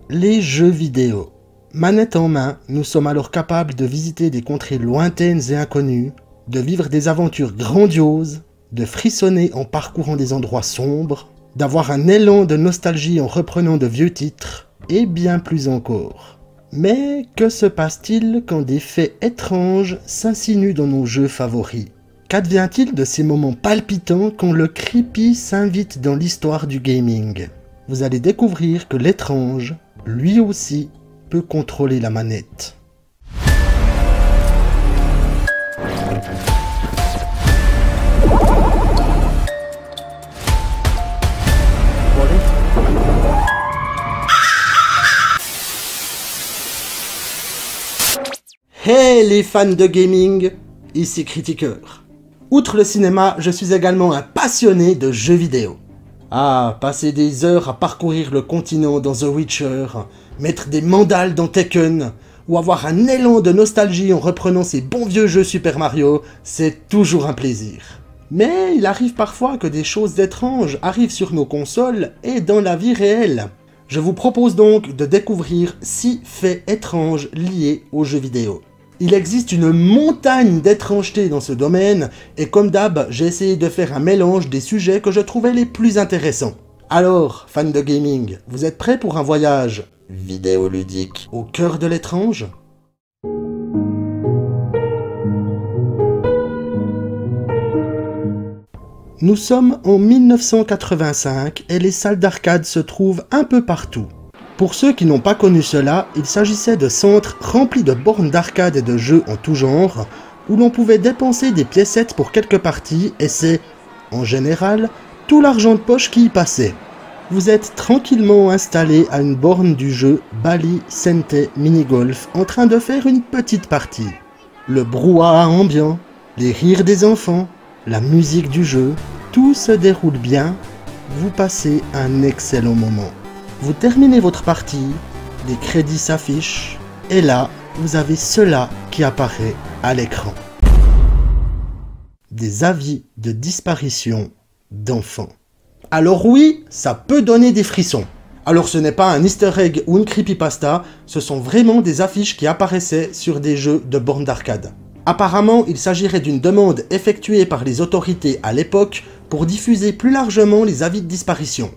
Les jeux vidéo. Manette en main, nous sommes alors capables de visiter des contrées lointaines et inconnues, de vivre des aventures grandioses, de frissonner en parcourant des endroits sombres, d'avoir un élan de nostalgie en reprenant de vieux titres, et bien plus encore. Mais que se passe-t-il quand des faits étranges s'insinuent dans nos jeux favoris? Qu'advient-il de ces moments palpitants quand le creepy s'invite dans l'histoire du gaming? Vous allez découvrir que l'étrange, lui aussi, peut contrôler la manette. Hey les fans de gaming, ici Critiqueur. Outre le cinéma, je suis également un passionné de jeux vidéo. Ah, passer des heures à parcourir le continent dans The Witcher, mettre des mandales dans Tekken, ou avoir un élan de nostalgie en reprenant ces bons vieux jeux Super Mario, c'est toujours un plaisir. Mais il arrive parfois que des choses étranges arrivent sur nos consoles et dans la vie réelle. Je vous propose donc de découvrir 6 faits étranges liés aux jeux vidéo. Il existe une montagne d'étrangetés dans ce domaine, et comme d'hab, j'ai essayé de faire un mélange des sujets que je trouvais les plus intéressants. Alors, fans de gaming, vous êtes prêts pour un voyage vidéoludique au cœur de l'étrange? Nous sommes en 1985 et les salles d'arcade se trouvent un peu partout. Pour ceux qui n'ont pas connu cela, il s'agissait de centres remplis de bornes d'arcade et de jeux en tout genre, où l'on pouvait dépenser des piécettes pour quelques parties et c'est, en général, tout l'argent de poche qui y passait. Vous êtes tranquillement installé à une borne du jeu Bally Sente Minigolf en train de faire une petite partie. Le brouhaha ambiant, les rires des enfants, la musique du jeu, tout se déroule bien, vous passez un excellent moment. Vous terminez votre partie, les crédits s'affichent, et là, vous avez cela qui apparaît à l'écran. Des avis de disparition d'enfants. Alors oui, ça peut donner des frissons. Alors ce n'est pas un easter egg ou une creepypasta, ce sont vraiment des affiches qui apparaissaient sur des jeux de bornes d'arcade. Apparemment, il s'agirait d'une demande effectuée par les autorités à l'époque pour diffuser plus largement les avis de disparition.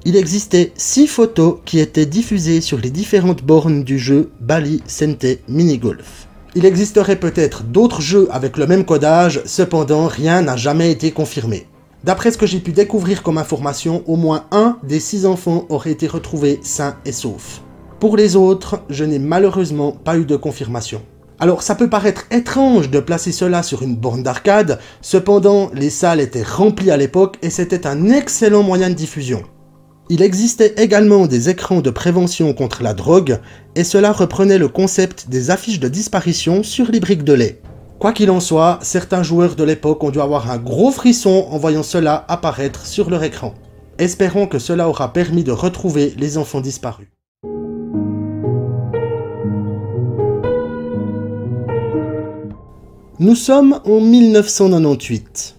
Il existait 6 photos qui étaient diffusées sur les différentes bornes du jeu Bally Sente Minigolf. Il existerait peut-être d'autres jeux avec le même codage, cependant rien n'a jamais été confirmé. D'après ce que j'ai pu découvrir comme information, au moins un des 6 enfants aurait été retrouvé sain et sauf. Pour les autres, je n'ai malheureusement pas eu de confirmation. Alors ça peut paraître étrange de placer cela sur une borne d'arcade, cependant les salles étaient remplies à l'époque et c'était un excellent moyen de diffusion. Il existait également des écrans de prévention contre la drogue, et cela reprenait le concept des affiches de disparition sur les briques de lait. Quoi qu'il en soit, certains joueurs de l'époque ont dû avoir un gros frisson en voyant cela apparaître sur leur écran. Espérons que cela aura permis de retrouver les enfants disparus. Nous sommes en 1998.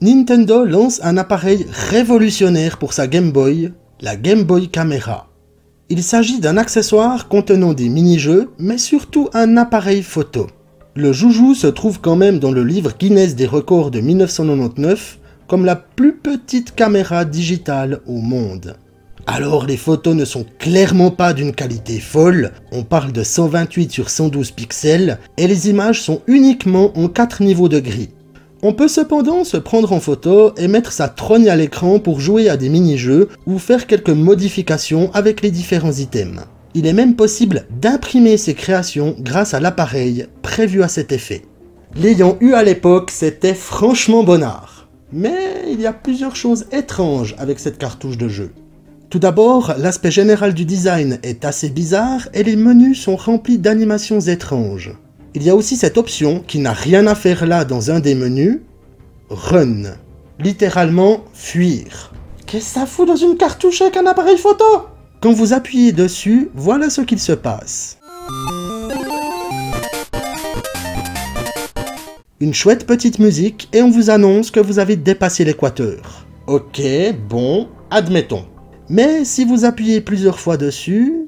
Nintendo lance un appareil révolutionnaire pour sa Game Boy, la Game Boy Camera. Il s'agit d'un accessoire contenant des mini-jeux, mais surtout un appareil photo. Le joujou se trouve quand même dans le livre Guinness des records de 1999 comme la plus petite caméra digitale au monde. Alors les photos ne sont clairement pas d'une qualité folle, on parle de 128 sur 112 pixels, et les images sont uniquement en 4 niveaux de gris. On peut cependant se prendre en photo et mettre sa trogne à l'écran pour jouer à des mini-jeux ou faire quelques modifications avec les différents items. Il est même possible d'imprimer ces créations grâce à l'appareil prévu à cet effet. L'ayant eu à l'époque, c'était franchement bonnard. Mais il y a plusieurs choses étranges avec cette cartouche de jeu. Tout d'abord, l'aspect général du design est assez bizarre et les menus sont remplis d'animations étranges. Il y a aussi cette option qui n'a rien à faire là dans un des menus, Run. Littéralement, fuir. Qu'est-ce que ça fout dans une cartouche avec un appareil photo? Quand vous appuyez dessus, voilà ce qu'il se passe. Une chouette petite musique et on vous annonce que vous avez dépassé l'équateur. Ok, bon, admettons. Mais si vous appuyez plusieurs fois dessus...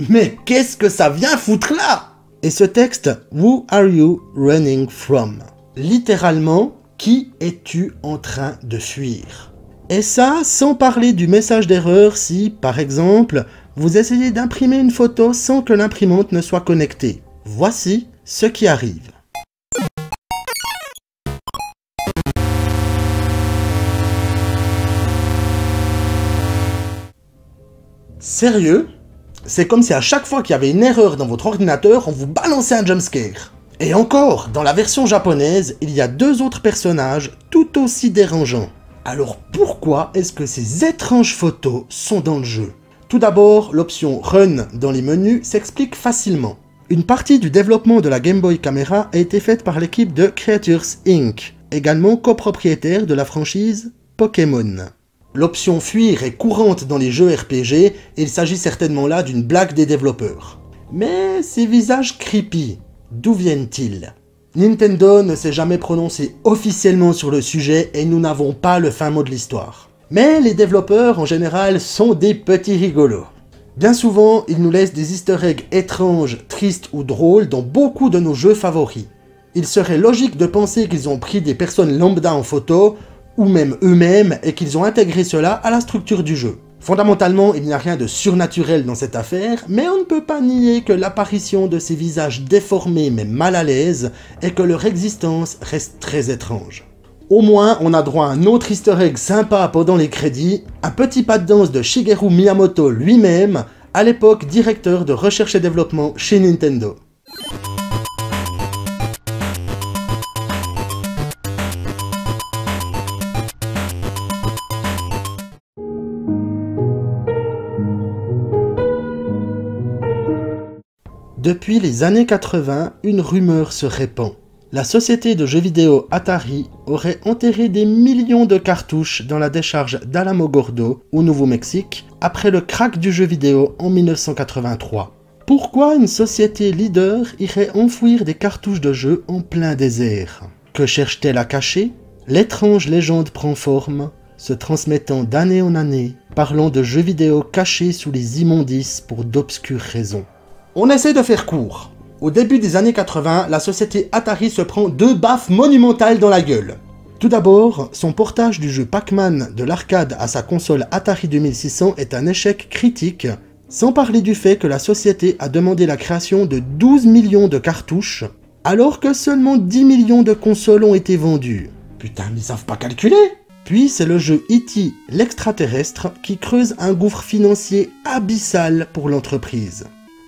Mais qu'est-ce que ça vient foutre là? Et ce texte, Who are you running from? Littéralement, qui es-tu en train de fuir? Et ça, sans parler du message d'erreur si, par exemple, vous essayez d'imprimer une photo sans que l'imprimante ne soit connectée. Voici ce qui arrive. Sérieux? C'est comme si à chaque fois qu'il y avait une erreur dans votre ordinateur, on vous balançait un jumpscare. Et encore, dans la version japonaise, il y a 2 autres personnages tout aussi dérangeants. Alors pourquoi est-ce que ces étranges photos sont dans le jeu? Tout d'abord, l'option Run dans les menus s'explique facilement. Une partie du développement de la Game Boy Camera a été faite par l'équipe de Creatures Inc., également copropriétaire de la franchise Pokémon. L'option Fuir est courante dans les jeux RPG et il s'agit certainement là d'une blague des développeurs. Mais ces visages creepy, d'où viennent-ils? Nintendo ne s'est jamais prononcé officiellement sur le sujet et nous n'avons pas le fin mot de l'histoire. Mais les développeurs en général sont des petits rigolos. Bien souvent, ils nous laissent des easter eggs étranges, tristes ou drôles dans beaucoup de nos jeux favoris. Il serait logique de penser qu'ils ont pris des personnes lambda en photo, ou même eux-mêmes, et qu'ils ont intégré cela à la structure du jeu. Fondamentalement, il n'y a rien de surnaturel dans cette affaire, mais on ne peut pas nier que l'apparition de ces visages déformés mais mal à l'aise et que leur existence reste très étrange. Au moins, on a droit à un autre easter egg sympa pendant les crédits, un petit pas de danse de Shigeru Miyamoto lui-même, à l'époque directeur de recherche et développement chez Nintendo. Depuis les années 80, une rumeur se répand. La société de jeux vidéo Atari aurait enterré des millions de cartouches dans la décharge d'Alamogordo, au Nouveau-Mexique, après le crack du jeu vidéo en 1983. Pourquoi une société leader irait enfouir des cartouches de jeux en plein désert? Que cherche-t-elle à cacher? L'étrange légende prend forme, se transmettant d'année en année, parlant de jeux vidéo cachés sous les immondices pour d'obscures raisons. On essaie de faire court. Au début des années 80, la société Atari se prend 2 baffes monumentales dans la gueule. Tout d'abord, son portage du jeu Pac-Man de l'arcade à sa console Atari 2600 est un échec critique, sans parler du fait que la société a demandé la création de 12 millions de cartouches, alors que seulement 10 millions de consoles ont été vendues. Putain, mais ils savent pas calculer! Puis c'est le jeu E.T. l'extraterrestre qui creuse un gouffre financier abyssal pour l'entreprise.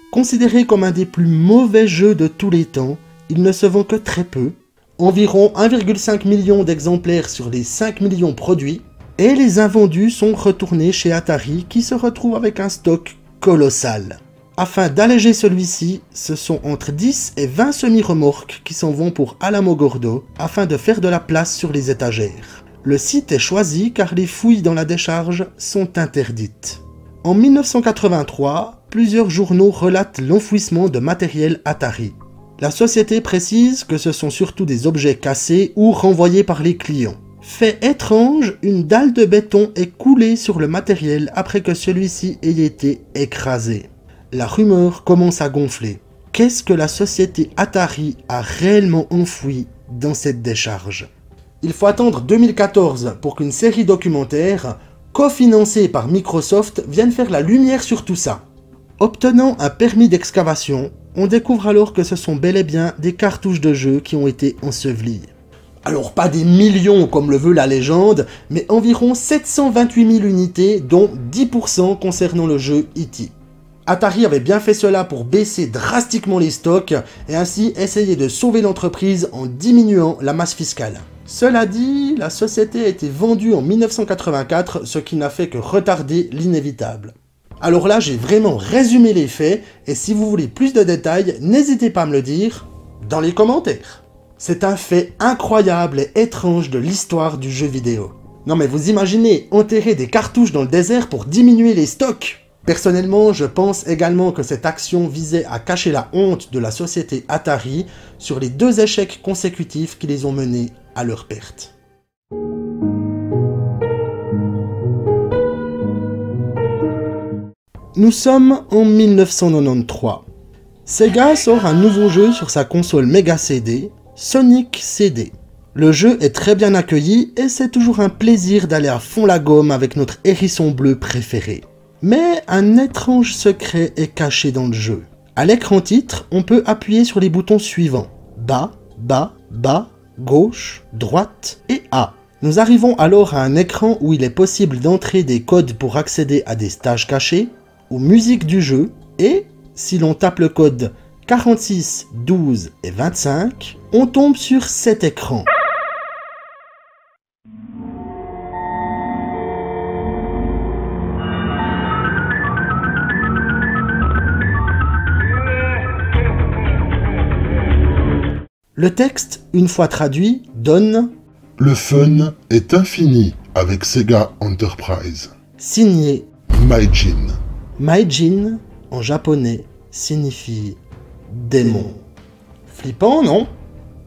Considéré comme un des plus mauvais jeux de tous les temps, il ne se vend que très peu, environ 1,5 million d'exemplaires sur les 5 millions produits, et les invendus sont retournés chez Atari qui se retrouve avec un stock colossal. Afin d'alléger celui-ci, ce sont entre 10 et 20 semi-remorques qui s'en vont pour Alamogordo afin de faire de la place sur les étagères. Le site est choisi car les fouilles dans la décharge sont interdites. En 1983, plusieurs journaux relatent l'enfouissement de matériel Atari. La société précise que ce sont surtout des objets cassés ou renvoyés par les clients. Fait étrange, une dalle de béton est coulée sur le matériel après que celui-ci ait été écrasé. La rumeur commence à gonfler. Qu'est-ce que la société Atari a réellement enfoui dans cette décharge? Il faut attendre 2014 pour qu'une série documentaire, cofinancée par Microsoft, vienne faire la lumière sur tout ça. Obtenant un permis d'excavation, on découvre alors que ce sont bel et bien des cartouches de jeux qui ont été ensevelies. Alors pas des millions comme le veut la légende, mais environ 728 000 unités, dont 10% concernant le jeu E.T. Atari avait bien fait cela pour baisser drastiquement les stocks et ainsi essayer de sauver l'entreprise en diminuant la masse fiscale. Cela dit, la société a été vendue en 1984, ce qui n'a fait que retarder l'inévitable. Alors là, j'ai vraiment résumé les faits, et si vous voulez plus de détails, n'hésitez pas à me le dire dans les commentaires. C'est un fait incroyable et étrange de l'histoire du jeu vidéo. Non mais vous imaginez enterrer des cartouches dans le désert pour diminuer les stocks? Personnellement, je pense également que cette action visait à cacher la honte de la société Atari sur les 2 échecs consécutifs qui les ont menés à leur perte. Nous sommes en 1993. Sega sort un nouveau jeu sur sa console Mega CD, Sonic CD. Le jeu est très bien accueilli et c'est toujours un plaisir d'aller à fond la gomme avec notre hérisson bleu préféré. Mais un étrange secret est caché dans le jeu. À l'écran titre, on peut appuyer sur les boutons suivants: bas, bas, bas, gauche, droite et A. Nous arrivons alors à un écran où il est possible d'entrer des codes pour accéder à des stages cachés, aux musiques du jeu, et si l'on tape le code 46, 12 et 25, on tombe sur cet écran. Le texte, une fois traduit, donne « Le fun est infini avec Sega Enterprise ». Signé Maijin. Maijin, en japonais, signifie démon. Flippant, non?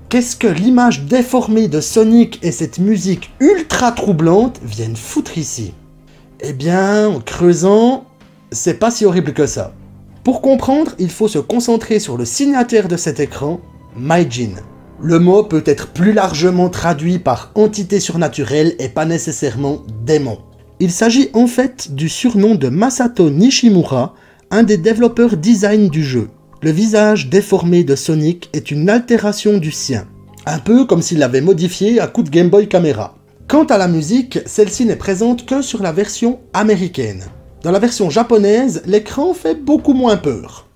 Qu'est-ce que l'image déformée de Sonic et cette musique ultra troublante viennent foutre ici? Eh bien, en creusant, c'est pas si horrible que ça. Pour comprendre, il faut se concentrer sur le signataire de cet écran, Maijin. Le mot peut être plus largement traduit par entité surnaturelle et pas nécessairement démon. Il s'agit en fait du surnom de Masato Nishimura, un des développeurs design du jeu. Le visage déformé de Sonic est une altération du sien, un peu comme s'il l'avait modifié à coup de Game Boy Camera. Quant à la musique, celle-ci n'est présente que sur la version américaine. Dans la version japonaise, l'écran fait beaucoup moins peur.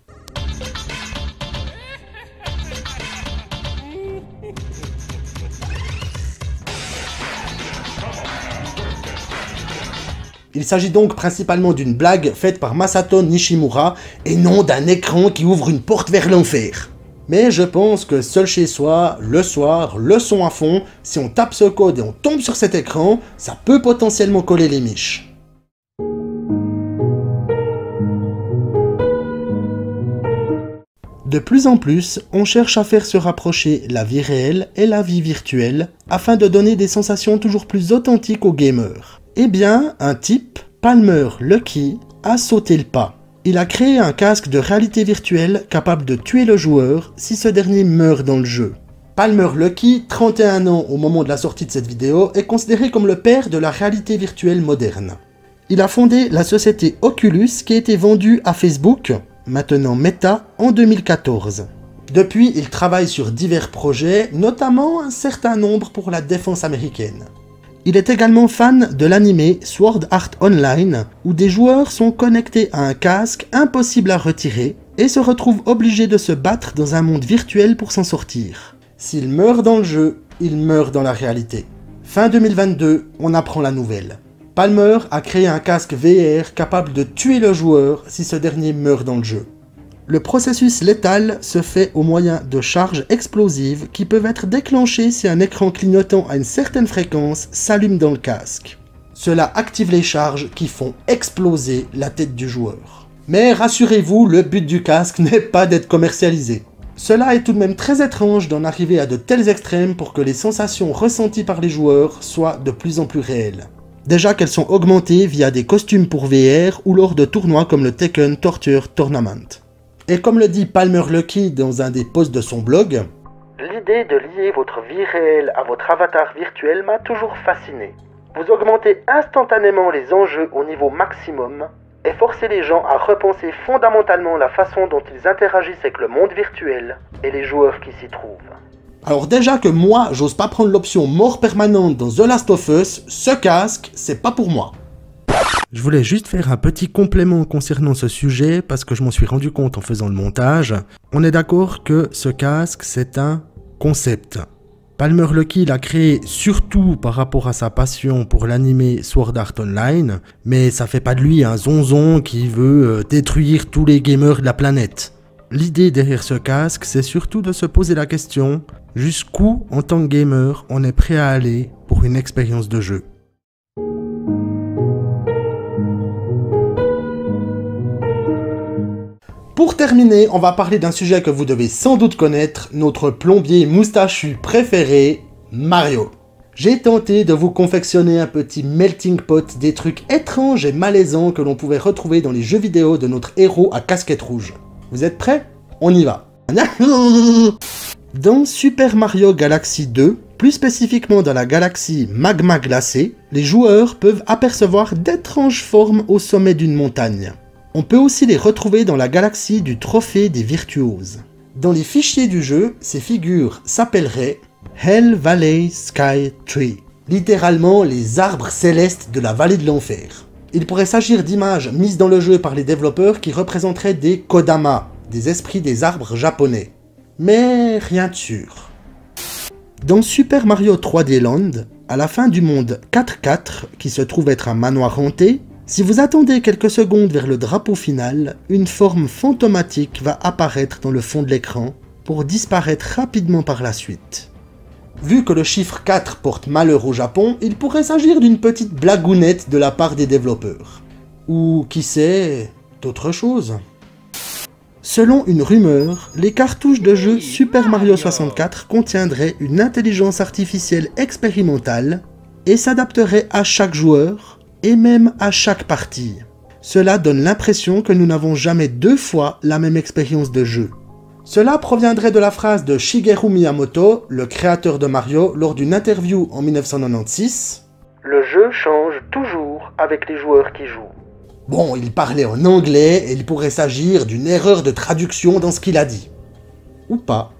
Il s'agit donc principalement d'une blague faite par Masato Nishimura et non d'un écran qui ouvre une porte vers l'enfer. Mais je pense que seul chez soi, le soir, le son à fond, si on tape ce code et on tombe sur cet écran, ça peut potentiellement coller les miches. De plus en plus, on cherche à faire se rapprocher la vie réelle et la vie virtuelle afin de donner des sensations toujours plus authentiques aux gamers. Eh bien, un type, Palmer Luckey, a sauté le pas. Il a créé un casque de réalité virtuelle capable de tuer le joueur si ce dernier meurt dans le jeu. Palmer Luckey, 31 ans au moment de la sortie de cette vidéo, est considéré comme le père de la réalité virtuelle moderne. Il a fondé la société Oculus qui a été vendue à Facebook, maintenant Meta, en 2014. Depuis, il travaille sur divers projets, notamment un certain nombre pour la défense américaine. Il est également fan de l'anime Sword Art Online, où des joueurs sont connectés à un casque impossible à retirer et se retrouvent obligés de se battre dans un monde virtuel pour s'en sortir. S'il meurt dans le jeu, il meurt dans la réalité. Fin 2022, on apprend la nouvelle. Palmer a créé un casque VR capable de tuer le joueur si ce dernier meurt dans le jeu. Le processus létal se fait au moyen de charges explosives qui peuvent être déclenchées si un écran clignotant à une certaine fréquence s'allume dans le casque. Cela active les charges qui font exploser la tête du joueur. Mais rassurez-vous, le but du casque n'est pas d'être commercialisé. Cela est tout de même très étrange d'en arriver à de tels extrêmes pour que les sensations ressenties par les joueurs soient de plus en plus réelles. Déjà qu'elles sont augmentées via des costumes pour VR ou lors de tournois comme le Tekken Torture Tournament. Et comme le dit Palmer Luckey dans un des posts de son blog, l'idée de lier votre vie réelle à votre avatar virtuel m'a toujours fasciné. Vous augmentez instantanément les enjeux au niveau maximum et forcez les gens à repenser fondamentalement la façon dont ils interagissent avec le monde virtuel et les joueurs qui s'y trouvent. Alors déjà que moi, j'ose pas prendre l'option mort permanente dans The Last of Us, ce casque, c'est pas pour moi. Je voulais juste faire un petit complément concernant ce sujet parce que je m'en suis rendu compte en faisant le montage. On est d'accord que ce casque, c'est un concept. Palmer Luckey l'a créé surtout par rapport à sa passion pour l'anime Sword Art Online, mais ça fait pas de lui un zonzon qui veut détruire tous les gamers de la planète. L'idée derrière ce casque, c'est surtout de se poser la question jusqu'où, en tant que gamer, on est prêt à aller pour une expérience de jeu. Pour terminer, on va parler d'un sujet que vous devez sans doute connaître, notre plombier moustachu préféré, Mario. j'ai tenté de vous confectionner un petit melting pot des trucs étranges et malaisants que l'on pouvait retrouver dans les jeux vidéo de notre héros à casquette rouge. Vous êtes prêts? On y va. Dans Super Mario Galaxy 2, plus spécifiquement dans la galaxie Magma Glacée, les joueurs peuvent apercevoir d'étranges formes au sommet d'une montagne. On peut aussi les retrouver dans la galaxie du Trophée des Virtuoses. Dans les fichiers du jeu, ces figures s'appelleraient Hell Valley Sky Tree, littéralement les arbres célestes de la vallée de l'enfer. Il pourrait s'agir d'images mises dans le jeu par les développeurs qui représenteraient des Kodama, des esprits des arbres japonais. Mais rien de sûr. Dans Super Mario 3D Land, à la fin du monde 4-4, qui se trouve être un manoir hanté, si vous attendez quelques secondes vers le drapeau final, une forme fantomatique va apparaître dans le fond de l'écran pour disparaître rapidement par la suite. Vu que le chiffre 4 porte malheur au Japon, il pourrait s'agir d'une petite blagounette de la part des développeurs. Ou, qui sait, d'autre chose. Selon une rumeur, les cartouches de jeu Super Mario 64 contiendraient une intelligence artificielle expérimentale et s'adapteraient à chaque joueur, et même à chaque partie. Cela donne l'impression que nous n'avons jamais deux fois la même expérience de jeu. Cela proviendrait de la phrase de Shigeru Miyamoto, le créateur de Mario, lors d'une interview en 1996. « Le jeu change toujours avec les joueurs qui jouent. » Bon, il parlait en anglais et il pourrait s'agir d'une erreur de traduction dans ce qu'il a dit. Ou pas.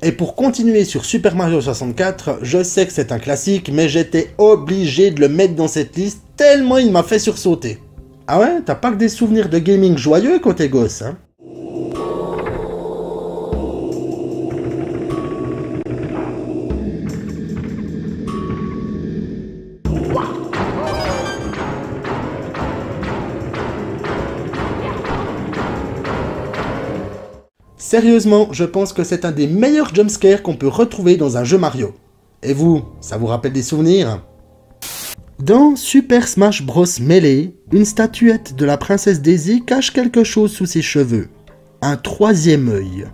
Et pour continuer sur Super Mario 64, je sais que c'est un classique, mais j'étais obligé de le mettre dans cette liste tellement il m'a fait sursauter. Ah ouais, t'as pas que des souvenirs de gaming joyeux quand t'es gosse, hein? Sérieusement, je pense que c'est un des meilleurs jumpscares qu'on peut retrouver dans un jeu Mario. Et vous, ça vous rappelle des souvenirs? Dans Super Smash Bros Melee, une statuette de la princesse Daisy cache quelque chose sous ses cheveux. Un troisième œil.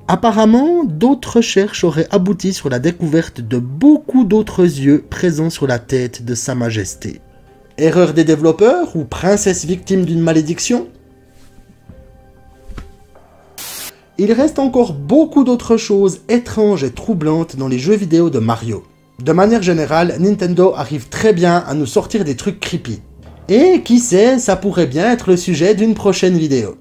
Apparemment, d'autres recherches auraient abouti sur la découverte de beaucoup d'autres yeux présents sur la tête de Sa Majesté. Erreur des développeurs ou princesse victime d'une malédiction? Il reste encore beaucoup d'autres choses étranges et troublantes dans les jeux vidéo de Mario. De manière générale, Nintendo arrive très bien à nous sortir des trucs creepy. Et qui sait, ça pourrait bien être le sujet d'une prochaine vidéo.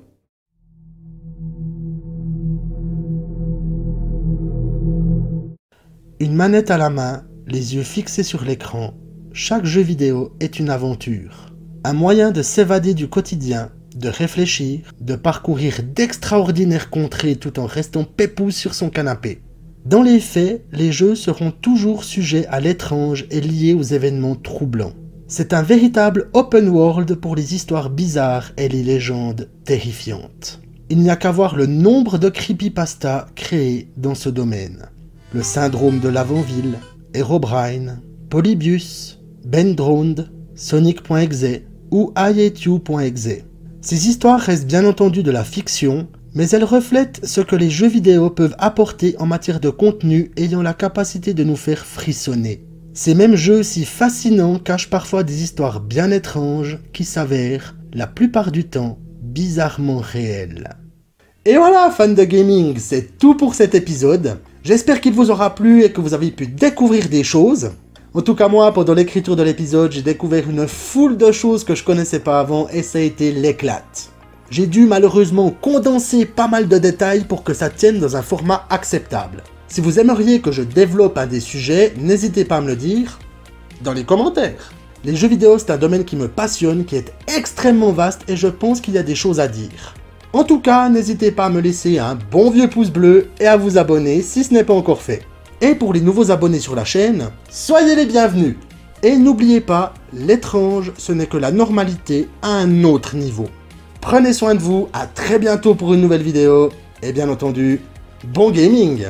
Une manette à la main, les yeux fixés sur l'écran, chaque jeu vidéo est une aventure. Un moyen de s'évader du quotidien, de réfléchir, de parcourir d'extraordinaires contrées tout en restant pépouze sur son canapé. Dans les faits, les jeux seront toujours sujets à l'étrange et liés aux événements troublants. C'est un véritable open world pour les histoires bizarres et les légendes terrifiantes. Il n'y a qu'à voir le nombre de creepypastas créés dans ce domaine. Le syndrome de l'Avant-Ville, Herobrine, Polybius, Ben Drowned, Sonic.exe ou IHU.exe. Ces histoires restent bien entendu de la fiction, mais elles reflètent ce que les jeux vidéo peuvent apporter en matière de contenu ayant la capacité de nous faire frissonner. Ces mêmes jeux si fascinants cachent parfois des histoires bien étranges qui s'avèrent, la plupart du temps, bizarrement réelles. Et voilà, fans de gaming, c'est tout pour cet épisode. J'espère qu'il vous aura plu et que vous avez pu découvrir des choses. En tout cas moi, pendant l'écriture de l'épisode, j'ai découvert une foule de choses que je connaissais pas avant et ça a été l'éclate. J'ai dû malheureusement condenser pas mal de détails pour que ça tienne dans un format acceptable. Si vous aimeriez que je développe un des sujets, n'hésitez pas à me le dire dans les commentaires. Les jeux vidéo, c'est un domaine qui me passionne, qui est extrêmement vaste et je pense qu'il y a des choses à dire. En tout cas, n'hésitez pas à me laisser un bon vieux pouce bleu et à vous abonner si ce n'est pas encore fait. Et pour les nouveaux abonnés sur la chaîne, soyez les bienvenus. Et n'oubliez pas, l'étrange, ce n'est que la normalité à un autre niveau. Prenez soin de vous, à très bientôt pour une nouvelle vidéo, et bien entendu, bon gaming!